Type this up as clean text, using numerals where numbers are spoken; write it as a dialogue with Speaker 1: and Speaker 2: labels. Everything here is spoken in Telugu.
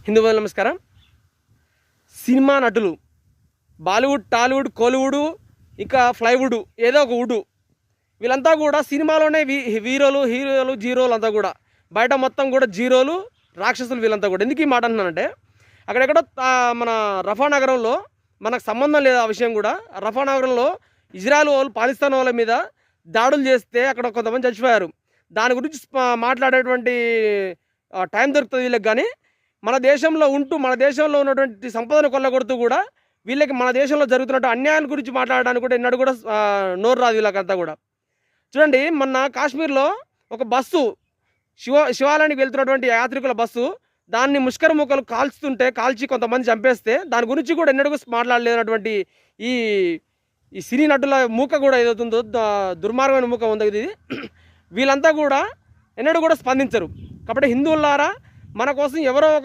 Speaker 1: హిందూ బంధువులకు నమస్కారం. సినిమా నటులు బాలీవుడ్, టాలీవుడ్, కోలీవుడ్, ఇంకా ఫ్లైవుడ్, ఏదో ఒక వుడ్, వీళ్ళంతా కూడా సినిమాలోనే హీరోలు జీరోలు అంతా కూడా, బయట మొత్తం కూడా జీరోలు, రాక్షసులు వీళ్ళంతా కూడా. ఎందుకు ఈ మాట అంటున్నానంటే, అక్కడెక్కడో మన రఫా నగరంలో, మనకు సంబంధం లేదు ఆ విషయం కూడా, రఫా నగరంలో ఇజ్రాయెల్ వాళ్ళు పాకిస్తాన్ వాళ్ళ మీద దాడులు చేస్తే అక్కడ కొంతమంది చచ్చిపోయారు. దాని గురించి మాట్లాడేటువంటి టైం దొరుకుతుంది వీళ్ళకి. కానీ మన దేశంలో ఉంటూ మన దేశంలో ఉన్నటువంటి సంపదను కొల్లగొడుతూ కూడా వీళ్ళకి మన దేశంలో జరుగుతున్నట్టు అన్యాయాల గురించి మాట్లాడడానికి కూడా ఎన్నడూ కూడా నోరు రాదు వీళ్ళకంతా కూడా. చూడండి, మొన్న కాశ్మీర్లో ఒక బస్సు శివాలయానికి వెళ్తున్నటువంటి యాత్రికుల బస్సు, దాన్ని ముష్కర మూకలు కాల్చి కొంతమంది చంపేస్తే దాని గురించి కూడా ఎన్నడూ మాట్లాడలేనటువంటి ఈ ఈ సినీ నటుల మూక కూడా ఏదవుతుందో దుర్మార్గమైన మూక ఉంది ఇది. వీళ్ళంతా కూడా ఎన్నడూ కూడా స్పందించరు. కాబట్టి హిందువులారా, మన కోసం ఎవరో